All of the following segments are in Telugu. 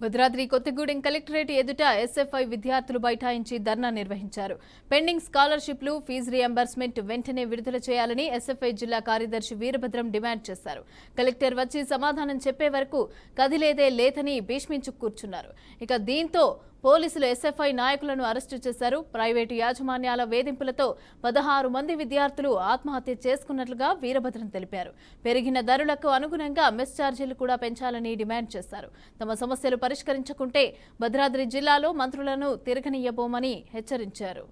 భద్రాద్రి కొత్తగూడెం కలెక్టరేట్ ఎదుట ఎస్ఎఫ్ఐ విద్యార్థులు బైఠాయించి ధర్నా నిర్వహించారు. పెండింగ్ స్కాలర్షిప్లు, ఫీజు రియంబర్స్మెంట్ వెంటనే విడుదల చేయాలని ఎస్ఎఫ్ఐ జిల్లా కార్యదర్శి వీరభద్రం డిమాండ్ చేశారు. కలెక్టర్ వచ్చి సమాధానం చెప్పే వరకు కదిలేదే లేదని భీష్మించు కూర్చున్నారు. ఇక దీంతో పోలీసులు ఎస్ఎఫ్ఐ నాయకులను అరెస్టు చేశారు. ప్రైవేటు యాజమాన్యాల వేధింపులతో 16 మంది విద్యార్థులు ఆత్మహత్య చేసుకున్నట్లుగా వీరభద్రం తెలిపారు. పెరిగిన ధరలకు అనుగుణంగా మెస్ ఛార్జీలు కూడా పెంచాలని డిమాండ్ చేశారు. తమ సమస్యలు పరిష్కరించకుంటే భద్రాద్రి జిల్లాలో మంత్రులను తిరగనియ్యబోమని హెచ్చరించారు.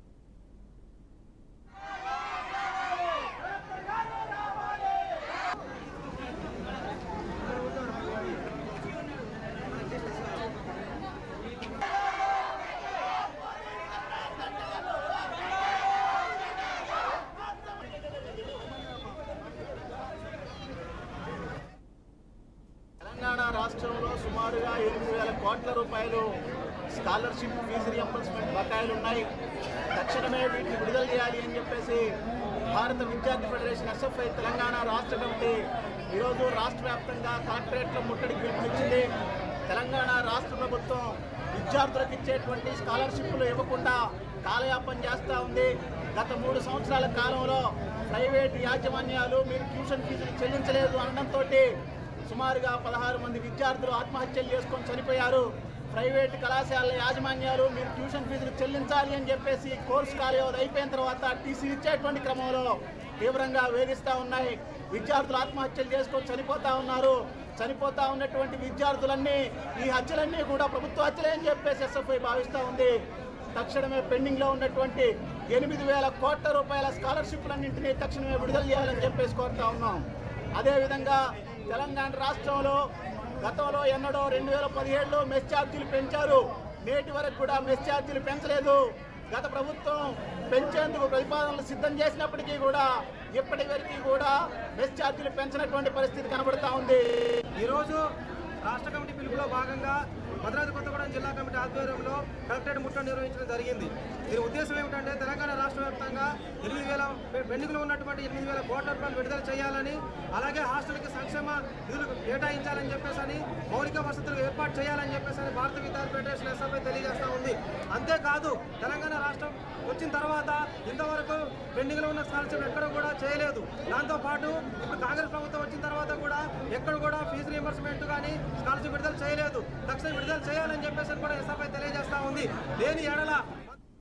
తెలంగాణ రాష్ట్రంలో సుమారుగా 8,000 కోట్ల రూపాయలు స్కాలర్షిప్, ఫీజు రియంబర్స్మెంట్ బకాయిలు ఉన్నాయి. తక్షణమే వీటిని విడుదల చేయాలి అని చెప్పేసి భారత విద్యార్థి ఫెడరేషన్ ఎస్ఎఫ్ఐ తెలంగాణ రాష్ట్ర కమిటీ ఈరోజు రాష్ట్ర వ్యాప్తంగా కలెక్టరేట్లో ముట్టడికి పిలుపునిచ్చింది. తెలంగాణ రాష్ట్ర ప్రభుత్వం విద్యార్థులకు ఇచ్చేటువంటి స్కాలర్షిప్లు ఇవ్వకుండా కాలయాపన చేస్తూ ఉంది. గత 3 సంవత్సరాల కాలంలో ప్రైవేటు యాజమాన్యాలు మీరు ట్యూషన్ ఫీజులు చెల్లించలేదు అనడంతో సుమారుగా 16 మంది విద్యార్థులు ఆత్మహత్యలు చేసుకొని చనిపోయారు. ప్రైవేటు కళాశాలల యాజమాన్యాలు మీరు ట్యూషన్ ఫీజులు చెల్లించాలి అని చెప్పేసి కోర్సు కాలేజీ అయిపోయిన తర్వాత టీసీ ఇచ్చేటువంటి క్రమంలో తీవ్రంగా వేధిస్తూ ఉన్నాయి. విద్యార్థులు ఆత్మహత్యలు చేసుకొని చనిపోతూ ఉన్నారు. చనిపోతూ ఉన్నటువంటి విద్యార్థులన్నీ ఈ హత్యలన్నీ కూడా ప్రభుత్వ హత్యలే అని చెప్పేసి ఎస్ఎఫ్ఐ భావిస్తూ ఉంది. తక్షణమే పెండింగ్లో ఉన్నటువంటి 8,000 కోట్ల రూపాయల స్కాలర్షిప్లన్నింటినీ తక్షణమే విడుదల చేయాలని చెప్పేసి కోరుతా ఉన్నాం. అదేవిధంగా తెలంగాణ రాష్ట్రంలో గతంలో ఎన్నడో 2017లో మెస్ ఛార్జీలు పెంచారు. నేటి వరకు కూడా మెస్ ఛార్జీలు పెంచలేదు. గత ప్రభుత్వం పెంచేందుకు ప్రతిపాదనలు సిద్ధం చేసినప్పటికీ కూడా ఇప్పటి వరకు కూడా మెస్ ఛార్జీలు పెంచినటువంటి పరిస్థితి కనబడుతూ ఉంది. ఈరోజు రాష్ట్ర కమిటీ పిలుపులో భాగంగా భద్రాద్రి కొత్తగూడెం జిల్లా కమిటీ ఆధ్వర్యంలో కలెక్టరేట్ ముట్టడి నిర్వహించడం జరిగింది. దీని ఉద్దేశం ఏమిటంటే తెలంగాణ రాష్ట్ర వ్యాప్తంగా 8,000 పెండింగ్లో ఉన్నటువంటి 8,000 కోట్ల రూపాయలు విడుదల చేయాలని, అలాగే హాస్టల్కి సంక్షేమ నిధులు కేటాయించాలని చెప్పేసి, మౌలిక వసతులు ఏర్పాటు చేయాలని చెప్పేసి భారత విద్యార్థి ఫెడరేషన్ ఎస్ఎఫ్ఐ తెలియజేస్తూ ఉంది. అంతేకాదు తెలంగాణ రాష్ట్రం వచ్చిన తర్వాత ఇంతవరకు పెండింగ్లో ఉన్న స్కాలర్షిప్ ఎక్కడ కూడా చేయలేదు. దాంతోపాటు ఇప్పుడు కాంగ్రెస్ ప్రభుత్వం వచ్చిన తర్వాత కూడా ఎక్కడ కూడా ఫీజు రియంబర్స్మెంట్ కానీ స్కాలర్షిప్ విడుదల చేయలేదు. తక్షణం విడుదల చేయాలని చెప్పేసి కూడా ఎస్ఎఫ్ఐ తెలియజేస్తూ ఉంది. లేని ఏడల